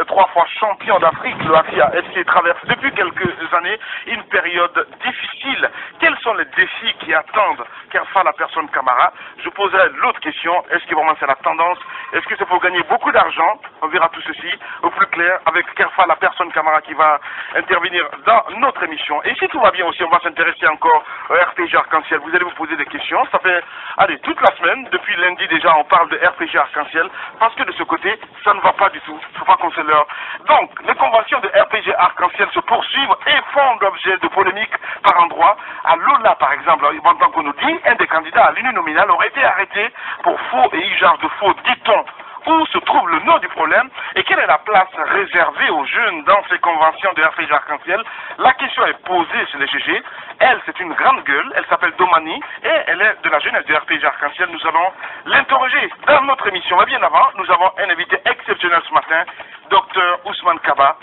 3 fois champion d'Afrique, le AFIA FC traverse depuis quelques années une période difficile. Quels sont les défis qui attendent Kerfa la personne Camara? Je poserai l'autre question, est-ce que vraiment c'est la tendance? Est-ce que c'est pour gagner beaucoup d'argent? On verra tout ceci au plus clair avec Kerfa la personne Camara qui va intervenir dans notre émission. Et si tout va bien aussi, on va s'intéresser encore au RPG Arc-en-Ciel. Vous allez vous poser des questions. Ça fait, allez, toute la semaine, depuis lundi déjà, on parle de RPG Arc-en-Ciel parce que de ce côté, ça ne va pas du tout. Il ne faut pas qu'on se leurre. Donc, les conventions de RPG Arc-en-Ciel se poursuivent et font l'objet de polémiques par endroits. À Lola, par exemple, en tant qu'on nous dit, un des candidats à l'uninominal aurait été arrêté pour faux et usage de faux, dit-on. Où se trouve le nœud du problème et quelle est la place réservée aux jeunes dans ces conventions de RPG Arc-en-Ciel? La question est posée sur les GG. Elle, c'est une grande gueule, elle s'appelle Domani et elle est de la jeunesse de RPG Arc-en-Ciel. Nous allons l'interroger dans notre émission. Mais bien avant, nous avons un invité exceptionnel ce matin, Dr Ousmane Kaba.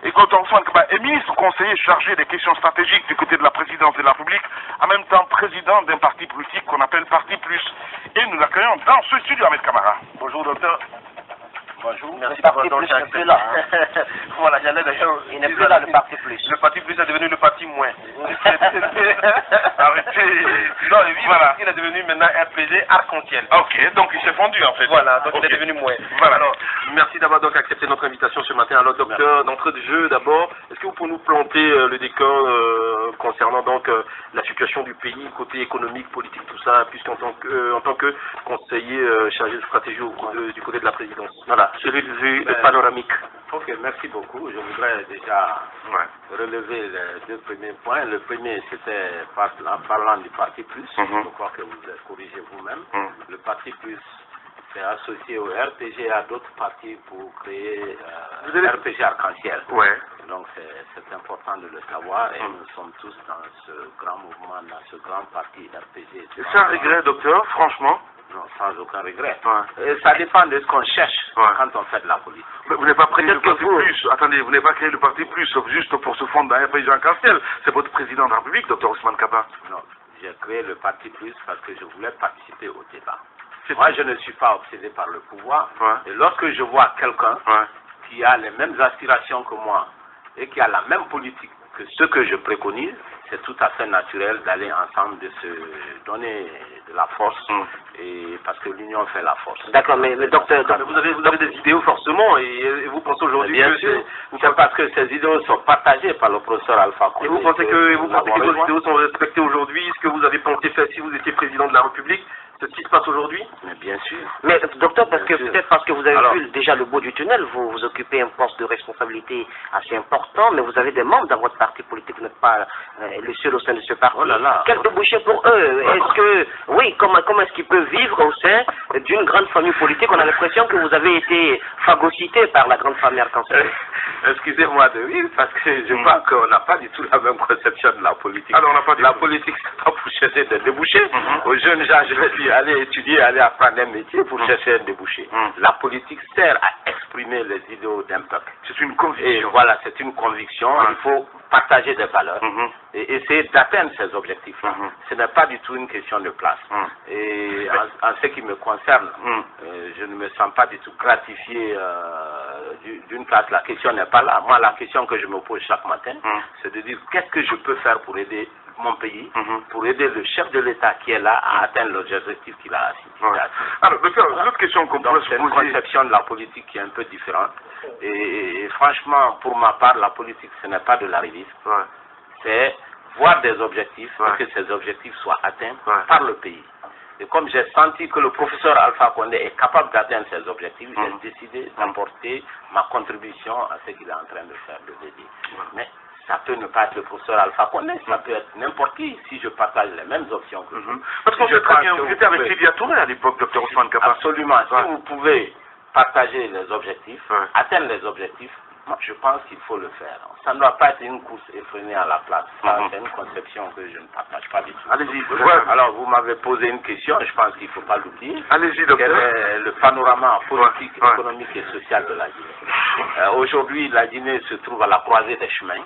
Et Dr Ousmane Kaba est ministre conseiller chargé des questions stratégiques du côté de la présidence de la République, en même temps président d'un parti politique qu'on appelle Parti Plus. Et nous l'accueillons dans ce studio, Ahmed Camara. Bonjour docteur. Bonjour, merci d'avoir donc accepté là. Voilà, j'allais d'ailleurs. Il n'est plus là le Parti Plus. Le Parti Plus est devenu le Parti Moins. Arrêtez. Non, voilà. Il est devenu maintenant RPG Arc-en-Ciel. Ok, donc il s'est fondu en fait. Voilà, donc il est devenu Moins. Voilà. Alors, merci d'avoir donc accepté notre invitation ce matin. Alors, docteur, d'entrée de jeu, d'abord, est-ce que vous pouvez nous planter le décor concernant donc la situation du pays, côté économique, politique, tout ça, puisqu'en tant que conseiller chargé de stratégie du côté de la présidence. Voilà. Sur une vue panoramique. Ok, merci beaucoup. Je voudrais déjà relever les deux premiers points. Le premier, c'était parlant du Parti Plus. Je crois que vous êtes corrigé vous-même. Le Parti Plus s'est associé au RPG et à d'autres partis pour créer RPG Arc-en-Ciel. Donc c'est important de le savoir et nous sommes tous dans ce grand mouvement, dans ce grand parti RPG. Et sans regret, docteur, franchement? Non, sans aucun regret. Ça dépend de ce qu'on cherche quand on fait de la politique. Mais vous n'avez pas créé le Parti Plus. Attendez, vous n'avez pas créé le Parti Plus juste pour se fondre dans un président Arc-en-Ciel. C'est votre président de la République, docteur Ousmane Kaba. Non, j'ai créé le Parti Plus parce que je voulais participer au débat. Moi, je ne suis pas obsédé par le pouvoir. Et lorsque je vois quelqu'un qui a les mêmes aspirations que moi et qui a la même politique que ce que je préconise, c'est tout à fait naturel d'aller ensemble, de se donner de la force, et parce que l'union fait la force. D'accord, mais docteur, vous avez des idéaux forcément, et vous pensez aujourd'hui que... C'est parce que ces idéaux sont partagés par le professeur Alpha Condé. Et vous pensez que vos idéaux sont respectés aujourd'hui? Ce que vous avez pensé faire si vous étiez président de la République, c'est ce qui se passe aujourd'hui? Mais bien sûr. Mais docteur, peut-être parce que vous avez vu déjà le bout du tunnel, vous occupez un poste de responsabilité assez important, mais vous avez des membres dans votre parti politique, vous n'êtes pas le seul au sein de ce parti. Oh là là. Quel débouché pour eux? Est-ce que, oui, comment est-ce qu'ils peuvent vivre au sein d'une grande famille politique? On a l'impression que vous avez été phagocyté par la grande famille Arc-en-Ciel. Excusez-moi de rire, parce que je crois qu'on n'a pas du tout la même conception de la politique. Alors, on n'a pas la politique, c'est pas pour chercher des débouchés. Aux jeunes gens, je vais dire, aller étudier, aller apprendre un métier pour chercher un débouché. La politique sert à exprimer les idéaux d'un peuple. C'est une conviction. Et voilà, c'est une conviction. Il faut partager des valeurs et essayer d'atteindre ces objectifs-là. Ce n'est pas du tout une question de place. Et en ce qui me concerne, je ne me sens pas du tout gratifié d'une place. La question n'est pas là. Moi, la question que je me pose chaque matin, c'est de dire qu'est-ce que je peux faire pour aider mon pays, pour aider le chef de l'État qui est là à atteindre l'objectif qu'il a assigné. Alors, docteur, l'autre question qu'on pourrait se poser... C'est une conception de la politique qui est un peu différente. Et franchement, pour ma part, la politique, ce n'est pas de l'arrivisme. C'est voir des objectifs et que ces objectifs soient atteints par le pays. Et comme j'ai senti que le professeur Alpha Condé est capable d'atteindre ces objectifs, j'ai décidé d'apporter ma contribution à ce qu'il est en train de faire, de l'aider. Mais ça peut ne pas être le professeur Alpha Condé, ça peut être n'importe qui si je partage les mêmes options que vous. Parce qu'on sait très bien, vous étiez avec Lydia Touré à l'époque, docteur Ousmane Kaba. Absolument. Si vous pouvez partager les objectifs, atteindre les objectifs, moi, je pense qu'il faut le faire. Ça ne doit pas être une course effrénée à la place. C'est une conception que je ne partage pas du tout. Allez-y. Alors, vous m'avez posé une question, je pense qu'il ne faut pas l'oublier. Allez-y, docteur. Quel est le panorama politique, économique et social de la Guinée? Aujourd'hui, la Guinée se trouve à la croisée des chemins.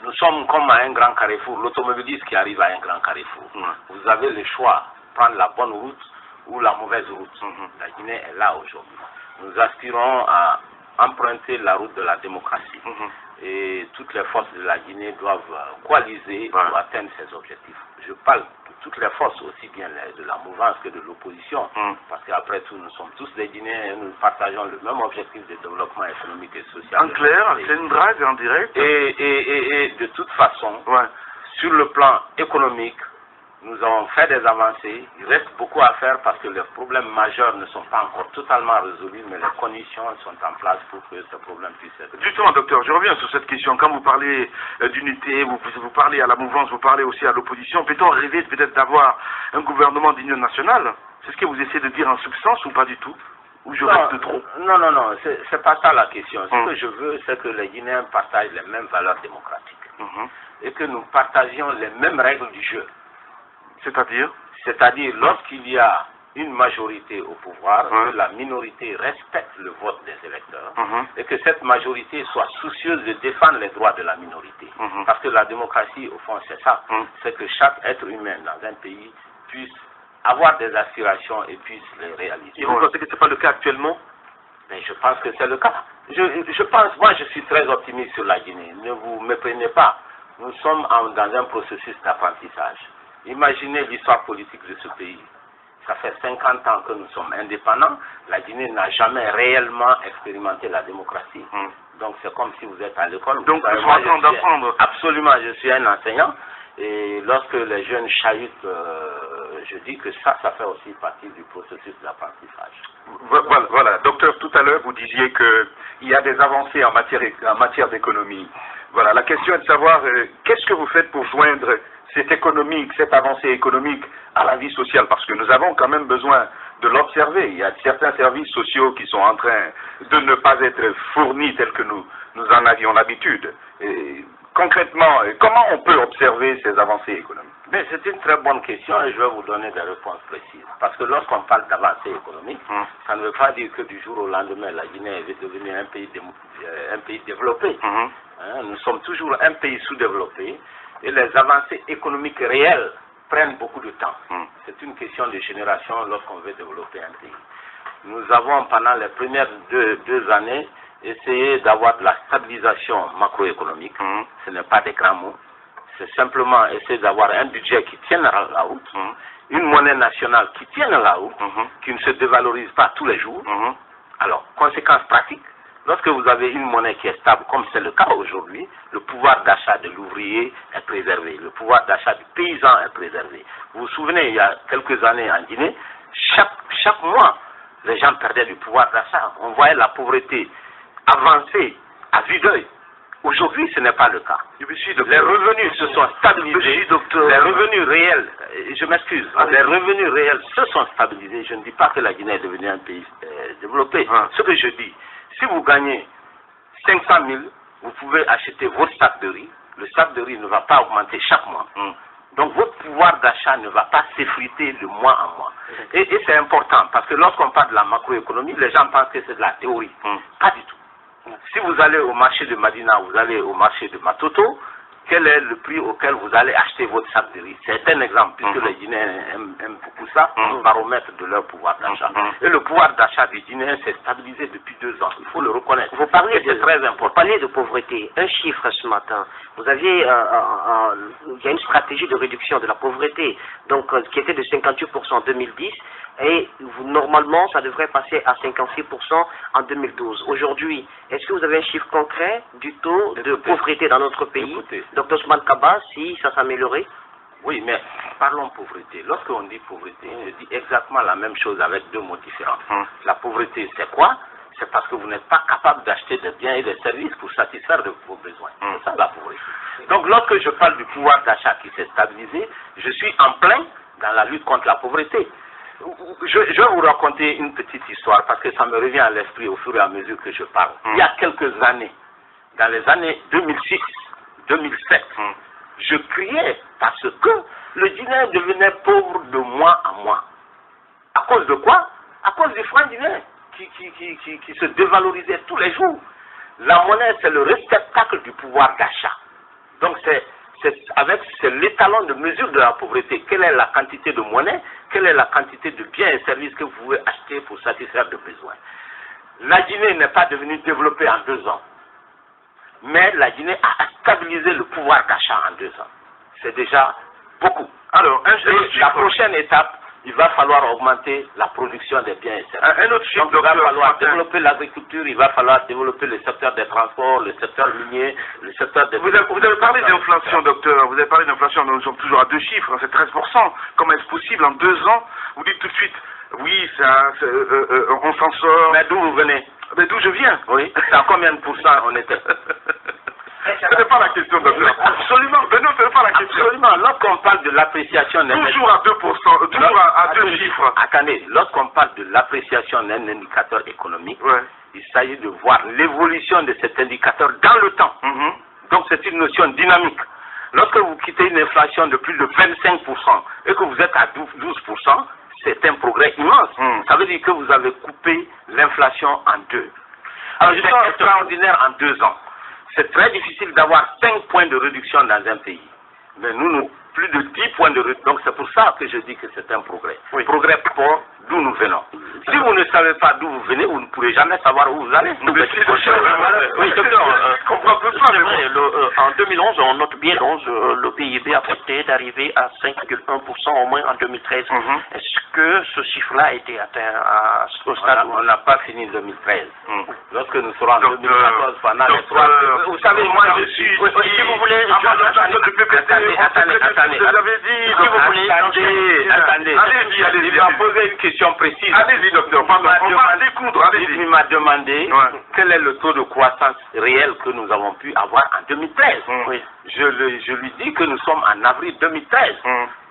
Nous sommes comme à un grand carrefour, l'automobiliste qui arrive à un grand carrefour. Vous avez le choix, prendre la bonne route ou la mauvaise route. La Guinée est là aujourd'hui. Nous aspirons à emprunter la route de la démocratie. Et toutes les forces de la Guinée doivent coaliser pour atteindre ces objectifs. Je parle de toutes les forces, aussi bien de la mouvance que de l'opposition, parce qu'après tout, nous sommes tous des Guinéens et nous partageons le même objectif de développement économique et social. En clair, c'est une drague en direct. Et de toute façon, sur le plan économique, nous avons fait des avancées. Il reste beaucoup à faire parce que les problèmes majeurs ne sont pas encore totalement résolus, mais les conditions sont en place pour que ce problème puisse être. Justement, docteur, je reviens sur cette question. Quand vous parlez d'unité, vous parlez à la mouvance, vous parlez aussi à l'opposition. Peut-on rêver peut-être d'avoir un gouvernement d'union nationale? C'est ce que vous essayez de dire en substance ou pas du tout? Ou je reste trop? Non, c'est pas ça la question. Ce que je veux, c'est que les Guinéens partagent les mêmes valeurs démocratiques et que nous partagions les mêmes règles du jeu. C'est-à-dire, lorsqu'il y a une majorité au pouvoir, que la minorité respecte le vote des électeurs et que cette majorité soit soucieuse de défendre les droits de la minorité. Parce que la démocratie, au fond, c'est ça. C'est que chaque être humain dans un pays puisse avoir des aspirations et puisse les réaliser. Et vous pensez que ce n'est pas le cas actuellement? Mais je pense que c'est le cas. Moi je suis très optimiste sur la Guinée. Ne vous méprenez pas. Nous sommes dans un processus d'apprentissage. Imaginez l'histoire politique de ce pays. Ça fait 50 ans que nous sommes indépendants. La Guinée n'a jamais réellement expérimenté la démocratie. Donc c'est comme si vous êtes à l'école. Donc il faut attendre d'apprendre. Absolument, je suis un enseignant. Et lorsque les jeunes chahutent, je dis que ça fait aussi partie du processus d'apprentissage. Voilà, docteur, tout à l'heure vous disiez qu'il y a des avancées en matière d'économie. Voilà, la question est de savoir qu'est-ce que vous faites pour joindre cette avancée économique à la vie sociale, parce que nous avons quand même besoin de l'observer. Il y a certains services sociaux qui sont en train de ne pas être fournis tels que nous en avions l'habitude. Concrètement, comment on peut observer ces avancées économiques? Mais c'est une très bonne question et je vais vous donner des réponses précises. Parce que lorsqu'on parle d'avancée économique, ça ne veut pas dire que du jour au lendemain, la Guinée est devenue un pays développé. Nous sommes toujours un pays sous-développé. Et les avancées économiques réelles prennent beaucoup de temps. C'est une question de génération lorsqu'on veut développer un pays. Nous avons, pendant les premières deux années, essayé d'avoir de la stabilisation macroéconomique. Ce n'est pas des grands mots. C'est simplement essayer d'avoir un budget qui tienne la route, une monnaie nationale qui tienne la route, qui ne se dévalorise pas tous les jours. Alors, conséquence pratique, lorsque vous avez une monnaie qui est stable, comme c'est le cas aujourd'hui, le pouvoir d'achat de l'ouvrier est préservé, le pouvoir d'achat du paysan est préservé. Vous vous souvenez, il y a quelques années en Guinée, chaque mois, les gens perdaient du pouvoir d'achat. On voyait la pauvreté avancer à vue d'œil. Aujourd'hui, ce n'est pas le cas. Les revenus se sont stabilisés. Les revenus réels, je m'excuse, les revenus réels se sont stabilisés. Je ne dis pas que la Guinée est devenue un pays développé. Ce que je dis, si vous gagnez 500 000, vous pouvez acheter votre sac de riz. Le sac de riz ne va pas augmenter chaque mois. Donc votre pouvoir d'achat ne va pas s'effriter de mois en mois. Et c'est important, parce que lorsqu'on parle de la macroéconomie, les gens pensent que c'est de la théorie. Pas du tout. Si vous allez au marché de Madina, vous allez au marché de Matoto, quel est le prix auquel vous allez acheter votre sac de riz? C'est un exemple, puisque les Guinéens aiment beaucoup ça, un baromètre de leur pouvoir d'achat. Et le pouvoir d'achat des Guinéens s'est stabilisé depuis 2 ans, il faut le reconnaître. Vous parlez de pauvreté. Un chiffre ce matin. Vous aviez, il y a une stratégie de réduction de la pauvreté, donc qui était de 58% en 2010, et normalement ça devrait passer à 56% en 2012. Aujourd'hui, est-ce que vous avez un chiffre concret du taux de pauvreté dans notre pays? Dr Ousmane Kaba, si ça s'améliorait? Oui, mais parlons pauvreté. Lorsqu'on dit pauvreté, on dit exactement la même chose avec 2 mots différents. La pauvreté, c'est quoi? C'est parce que vous n'êtes pas capable d'acheter des biens et des services pour satisfaire de vos besoins. C'est ça la pauvreté. Donc lorsque je parle du pouvoir d'achat qui s'est stabilisé, je suis en plein dans la lutte contre la pauvreté. Je vais vous raconter une petite histoire parce que ça me revient à l'esprit au fur et à mesure que je parle. Il y a quelques années, dans les années 2006, 2007, je criais parce que le Guinéen devenait pauvre de mois en mois. À cause de quoi? À cause du franc guinéen qui se dévalorisait tous les jours. La monnaie, c'est le réceptacle du pouvoir d'achat. Donc c'est l'étalon de mesure de la pauvreté. Quelle est la quantité de monnaie? Quelle est la quantité de biens et services que vous pouvez acheter pour satisfaire de besoins? La Guinée n'est pas devenue développée en 2 ans. Mais la Guinée a stabilisé le pouvoir d'achat en 2 ans. C'est déjà beaucoup. Alors, la prochaine étape, il va falloir augmenter la production des biens et services. Un autre chiffre, donc, il va falloir développer l'agriculture, il va falloir développer le secteur des transports, le secteur minier, le secteur des... Vous avez parlé d'inflation, docteur. Vous avez parlé d'inflation, nous sommes toujours à 2 chiffres, c'est 13%. Comment est-ce possible en 2 ans? Vous dites tout de suite, oui, on s'en sort. Mais d'où vous venez? Mais d'où je viens? Oui. C'est à combien de pourcents on était? Ce n'est pas la question, docteur. Absolument. Mais non, ce n'est pas la question. Absolument. Lorsqu'on parle de l'appréciation d'un... Toujours à 2%, toujours à 2 chiffres. Attendez, lorsqu'on parle de l'appréciation d'un indicateur économique, il s'agit de voir l'évolution de cet indicateur dans le temps. Donc c'est une notion dynamique. Lorsque vous quittez une inflation de plus de 25% et que vous êtes à 12%, c'est un progrès immense. Ça veut dire que vous avez coupé l'inflation en 2. Alors c'est extraordinaire en 2 ans. C'est très difficile d'avoir 5 points de réduction dans un pays. Mais nous, plus de 10 points de réduction. Donc c'est pour ça que je dis que c'est un progrès. Progrès pour d'où nous venons. Si vous ne savez pas d'où vous venez, vous ne pourrez jamais savoir où vous allez. Oui, docteur, je comprends tout ça. En 2011, on note bien le PIB a prêté d'arriver à 5,1% au moins en 2013. Est-ce que ce chiffre-là a été atteint au stade on n'a pas fini 2013. Lorsque nous serons en 2014, pendant les 3... Vous savez, moi je suis... Si vous voulez... Attendez. Vous avez dit... Si vous voulez... Attendez. Allez-y. Il m'a posé une question précise. Allez-y, docteur. On va découdre. Allez-y. Il m'a demandé quel est le taux de croissance réel que nous avons pu avoir en 2013. Je lui dis que nous sommes en avril 2013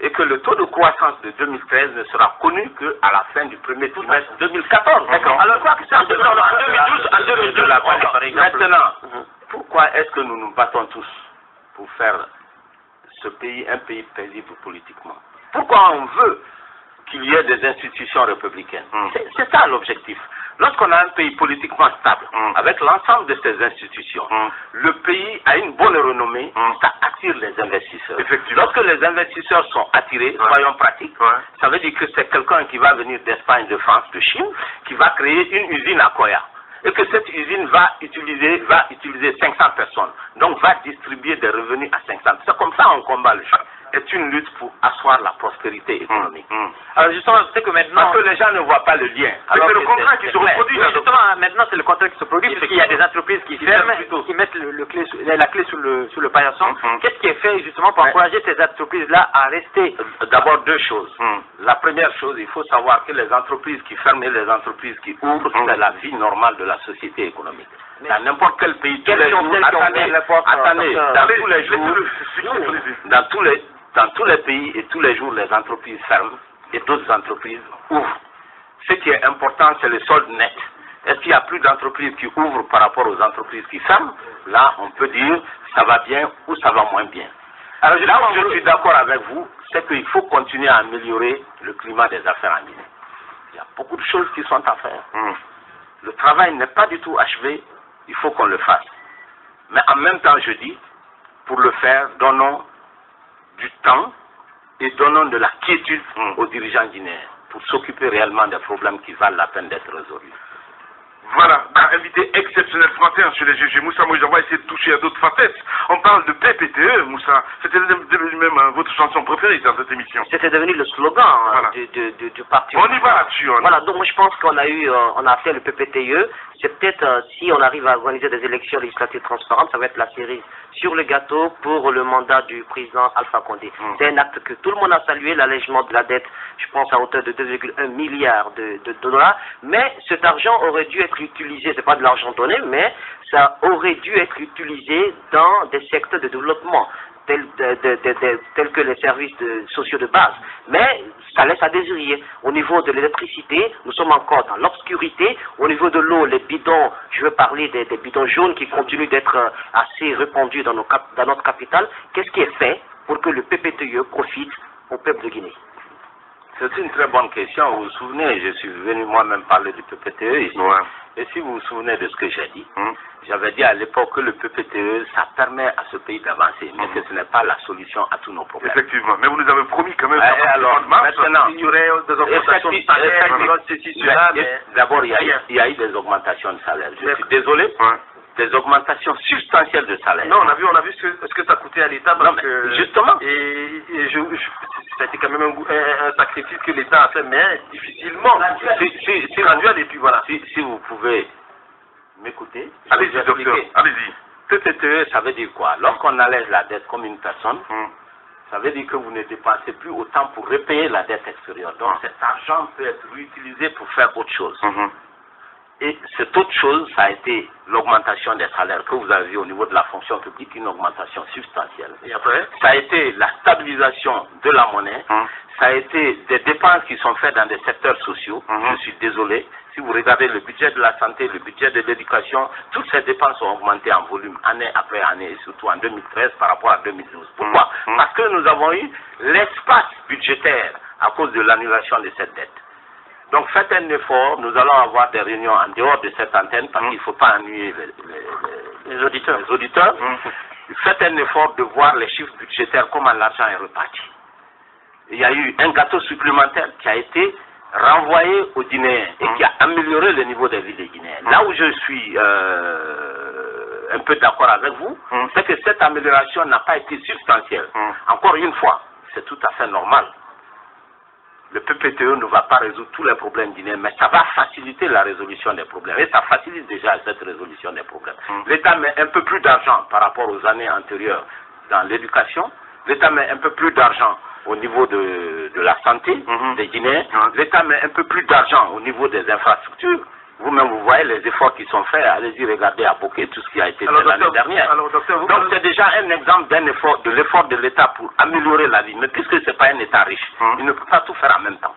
et que le taux de croissance de 2013 ne sera connu qu'à la fin du premier trimestre 2014. D'accord. Alors, quoi que ça, en 2012, par exemple. Maintenant, pourquoi est-ce que nous nous battons tous pour faire ce pays un pays paisible politiquement? Pourquoi on veut qu'il y ait des institutions républicaines? C'est ça l'objectif. Lorsqu'on a un pays politiquement stable, avec l'ensemble de ces institutions, le pays a une bonne renommée, ça attire les investisseurs. Lorsque les investisseurs sont attirés, soyons pratiques, ça veut dire que c'est quelqu'un qui va venir d'Espagne, de France, de Chine, qui va créer une usine à Koya. Et que cette usine va utiliser 500 personnes. Donc va distribuer des revenus à 500. C'est comme ça qu'on combat le champ. Est une lutte pour asseoir la prospérité économique. Alors justement, c'est que maintenant... Parce que les gens ne voient pas le lien. C'est le contrat qui se reproduit. Oui, justement, maintenant c'est le contrat qui se produit, parce qu'il y a des entreprises qui ferment, qui mettent la clé sur le paillasson. Qu'est-ce qui est fait justement pour encourager ces entreprises-là à rester? D'abord 2 choses. La première chose, il faut savoir que les entreprises qui ferment et les entreprises qui ouvrent, c'est la vie normale de la société économique. Dans n'importe quel pays, tous les jours, attendez, dans tous les pays et tous les jours, les entreprises ferment et d'autres entreprises ouvrent. Ce qui est important, c'est le solde net. Est-ce qu'il y a plus d'entreprises qui ouvrent par rapport aux entreprises qui ferment? Là, on peut dire ça va bien ou ça va moins bien. Alors là où je suis d'accord avec vous, c'est qu'il faut continuer à améliorer le climat des affaires en Guinée. Il y a beaucoup de choses qui sont à faire. Le travail n'est pas du tout achevé, il faut qu'on le fasse. Mais en même temps, je dis, pour le faire, donnons du temps et donnons de la quiétude aux dirigeants guinéens pour s'occuper réellement des problèmes qui valent la peine d'être résolus. Voilà, invité exceptionnel ce matin sur les GG. Moussa Moïse, on va essayer de toucher à d'autres facettes. On parle de PPTE, Moussa. C'était devenu même votre chanson préférée dans cette émission. C'était devenu le slogan du parti. On y va là-dessus. Voilà, donc moi je pense qu'on a fait le PPTE. C'est peut-être, si on arrive à organiser des élections législatives transparentes, ça va être la cerise sur le gâteau pour le mandat du président Alpha Condé. C'est un acte que tout le monde a salué, l'allègement de la dette, je pense à hauteur de 2,1 milliards de dollars, mais cet argent aurait dû être utilisé, c'est pas de l'argent donné, mais ça aurait dû être utilisé dans des secteurs de développement, tels que les services sociaux de base. Mais ça laisse à désirer. Au niveau de l'électricité, nous sommes encore dans l'obscurité. Au niveau de l'eau, les bidons, je veux parler des bidons jaunes qui continuent d'être assez répandus dans notre capitale. Qu'est-ce qui est fait pour que le PPTE profite au peuple de Guinée? C'est une très bonne question. Vous vous souvenez, je suis venu moi-même parler du PPTE ici. Et si vous vous souvenez de ce que j'ai J'avais dit à l'époque que le PPTE, ça permet à ce pays d'avancer, mais que ce n'est pas la solution à tous nos problèmes. Effectivement, mais vous nous avez promis quand même... alors, maintenant, il y aurait des augmentations de salaire, d'abord, il y a eu des augmentations de salaire. Je suis désolé. Des augmentations substantielles de salaire. Non, on a vu ce que ça coûtait à l'État. Justement. Et ça a été quand même un sacrifice que l'État a fait, mais difficilement. C'est graduel et puis voilà. Si vous pouvez m'écouter. Allez-y, docteur. Allez-y. PPTE, ça veut dire quoi? Lorsqu'on allège la dette comme une personne, ça veut dire que vous ne dépensez plus autant pour repayer la dette extérieure. Donc cet argent peut être réutilisé pour faire autre chose. Et cette autre chose, ça a été l'augmentation des salaires que vous avez vu au niveau de la fonction publique, une augmentation substantielle. Et après, ça a été la stabilisation de la monnaie, ça a été des dépenses qui sont faites dans des secteurs sociaux. Je suis désolé, si vous regardez le budget de la santé, le budget de l'éducation, toutes ces dépenses ont augmenté en volume année après année, et surtout en 2013 par rapport à 2012. Pourquoi? Parce que nous avons eu l'espace budgétaire à cause de l'annulation de cette dette. Donc faites un effort, nous allons avoir des réunions en dehors de cette antenne parce qu'il ne faut pas ennuyer les auditeurs. Faites un effort de voir les chiffres budgétaires, comment l'argent est reparti. Il y a eu un gâteau supplémentaire qui a été renvoyé aux Guinéens et qui a amélioré le niveau des vies des Guinéens. Là où je suis un peu d'accord avec vous, c'est que cette amélioration n'a pas été substantielle. Encore une fois, c'est tout à fait normal. Le PPTE ne va pas résoudre tous les problèmes guinéens, mais ça va faciliter la résolution des problèmes. Et ça facilite déjà cette résolution des problèmes. L'État met un peu plus d'argent par rapport aux années antérieures dans l'éducation. L'État met un peu plus d'argent au niveau de la santé des Guinéens. L'État met un peu plus d'argent au niveau des infrastructures. Vous-même, vous voyez les efforts qui sont faits. Allez-y, regardez à Bokeh tout ce qui a été fait l'année dernière. Donc, c'est déjà un exemple d'un effort, de l'effort de l'État pour améliorer la vie. Mais puisque ce n'est pas un État riche, il ne peut pas tout faire en même temps.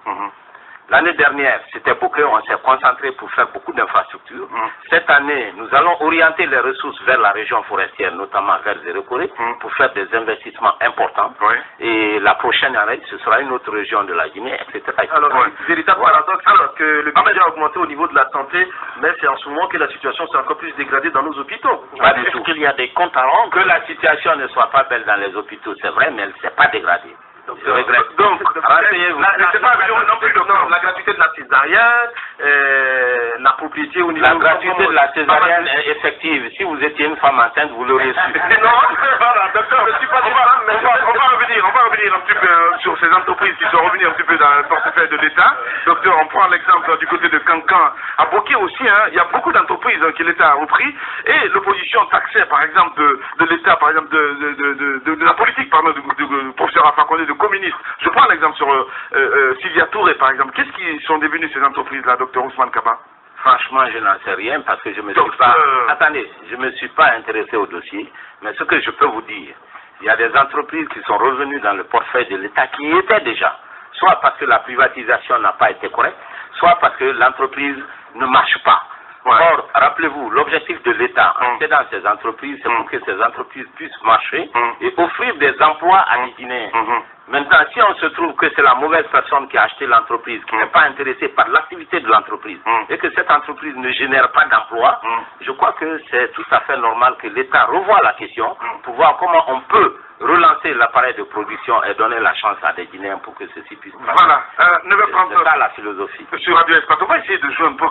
L'année dernière, c'était Bokeh, on s'est concentré pour faire beaucoup d'infrastructures. Cette année, nous allons orienter les ressources vers la région forestière, notamment vers Zéro-Corée, pour faire des investissements importants. Et la prochaine année, ce sera une autre région de la Guinée, etc. Alors, véritable paradoxe, alors que le budget a augmenté au niveau de la santé, mais c'est en ce moment que la situation s'est encore plus dégradée dans nos hôpitaux. Est-ce qu'il y a des comptes à rendre? Que la situation ne soit pas belle dans les hôpitaux, c'est vrai, mais elle ne s'est pas dégradée. Je regrette. Donc, la gratuité de la césarienne, la propriété au niveau... La gratuité de la césarienne est effective. Si vous étiez une femme enceinte, vous l'auriez su. Non, voilà, docteur, je suis pas on va revenir un petit peu sur ces entreprises qui sont revenues un petit peu dans le portefeuille de l'État. Docteur, on prend l'exemple du côté de Cancan. À Bokeh aussi, il y a beaucoup d'entreprises que l'État a repris et l'opposition taxait, par exemple, de l'État, par exemple, de la politique, pardon, du professeur Alpha Condé, de communiste. Je prends l'exemple sur Sylvia Touré, par exemple. Qu'est-ce qui sont devenues ces entreprises-là, docteur Ousmane Kaba? Franchement, je n'en sais rien parce que je me suis pas... Attendez, je me suis pas intéressé au dossier, mais ce que je peux vous dire, il y a des entreprises qui sont revenues dans le portefeuille de l'État qui y étaient déjà, soit parce que la privatisation n'a pas été correcte, soit parce que l'entreprise ne marche pas. Or, rappelez-vous, l'objectif de l'État, en cédant ces entreprises, c'est pour que ces entreprises puissent marcher et offrir des emplois à des Guinéens. Maintenant, si on se trouve que c'est la mauvaise personne qui a acheté l'entreprise, qui n'est pas intéressée par l'activité de l'entreprise, et que cette entreprise ne génère pas d'emploi, je crois que c'est tout à fait normal que l'État revoie la question pour voir comment on peut relancer l'appareil de production et donner la chance à des Guinéens pour que ceci puisse passer. Voilà, c'est ça la philosophie. Sur Radio Espace, on va essayer de jouer un peu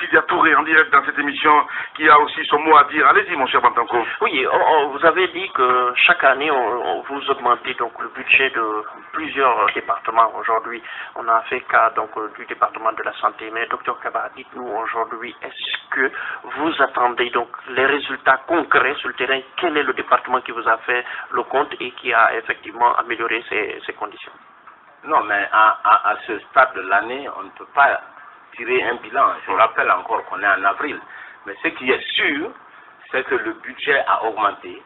Sylvia Touré en direct dans cette émission qui a aussi son mot à dire. Allez-y, mon cher Bantanko. Oui, vous avez dit que chaque année, vous augmentez donc le budget de plusieurs départements. Aujourd'hui, on a fait cas donc du département de la santé. Mais docteur Kaba, dites-nous aujourd'hui, est-ce que vous attendez donc les résultats concrets sur le terrain? Quel est le département qui vous a fait le compte et qui a effectivement amélioré ces conditions? Non, mais à ce stade de l'année, on ne peut pas tirer un bilan. Je rappelle encore qu'on est en avril. Mais ce qui est sûr, c'est que le budget a augmenté.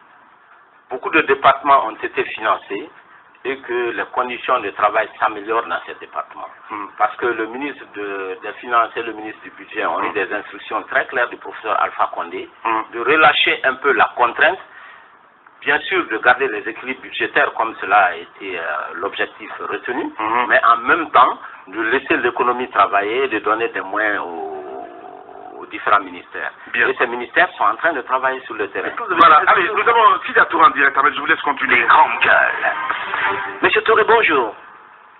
Beaucoup de départements ont été financés et que les conditions de travail s'améliorent dans ces départements. Parce que le ministre des Finances et le ministre du Budget ont eu des instructions très claires du professeur Alpha Condé de relâcher un peu la contrainte. Bien sûr, de garder les équilibres budgétaires comme cela a été l'objectif retenu, mais en même temps, de laisser l'économie travailler, de donner des moyens aux différents ministères. Bien. Et ces ministères sont en train de travailler sur le terrain. Voilà, allez, nous avons Sida Tour en direct, mais je vous laisse continuer. Grande gueule. Monsieur Touré, bonjour.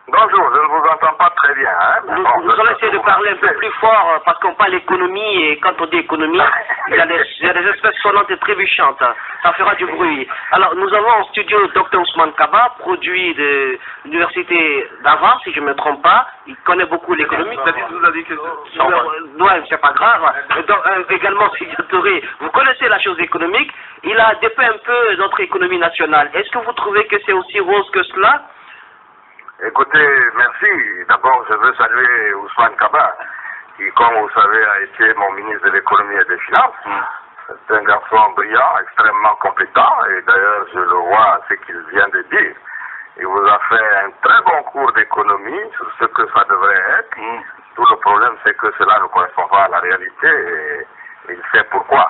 Bonjour, je ne vous entends pas très bien. Hein, nous allons essayer de parler un peu plus fort parce qu'on parle économie et quand on dit économie, il y a des espèces sonnantes et trébuchantes. Ça fera du bruit. Alors, nous avons en studio Dr Ousmane Kaba, produit de l'université d'Ava, si je ne me trompe pas. Il connaît beaucoup l'économie. Vous avez dit que ouais, c'est pas grave. Donc, également, Sida Touré, vous connaissez la chose économique. Il a dépeint un peu notre économie nationale. Est-ce que vous trouvez que c'est aussi rose que cela? Écoutez, merci. D'abord, je veux saluer Ousmane Kaba, qui, comme vous savez, a été mon ministre de l'économie et des finances. C'est un garçon brillant, extrêmement compétent, et d'ailleurs, je le vois à ce qu'il vient de dire. Il vous a fait un très bon cours d'économie sur ce que ça devrait être. Tout le problème, c'est que cela ne correspond pas à la réalité, et il sait pourquoi.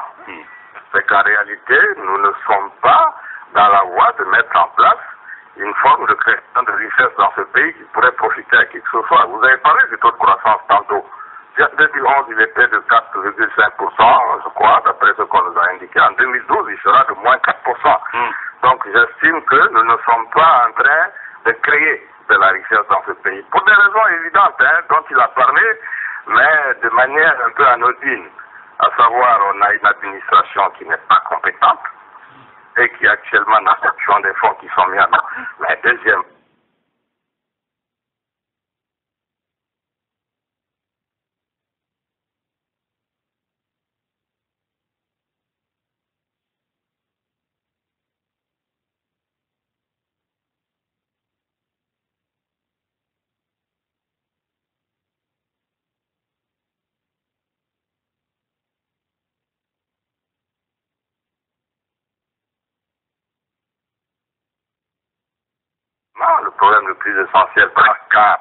C'est qu'en réalité, nous ne sommes pas dans la voie de mettre en place une forme de création de richesse dans ce pays qui pourrait profiter à qui que ce soit. Vous avez parlé du taux de croissance tantôt. 2011, il était de 4,5%, je crois, d'après ce qu'on nous a indiqué. En 2012, il sera de moins 4%. Donc, j'estime que nous ne sommes pas en train de créer de la richesse dans ce pays. Pour des raisons évidentes, hein, dont il a parlé, mais de manière un peu anodine. À savoir, on a une administration qui n'est pas compétente, et qui actuellement n'a pas des fonds qui sont mis en œuvre. Mais deuxième, le problème le plus essentiel, car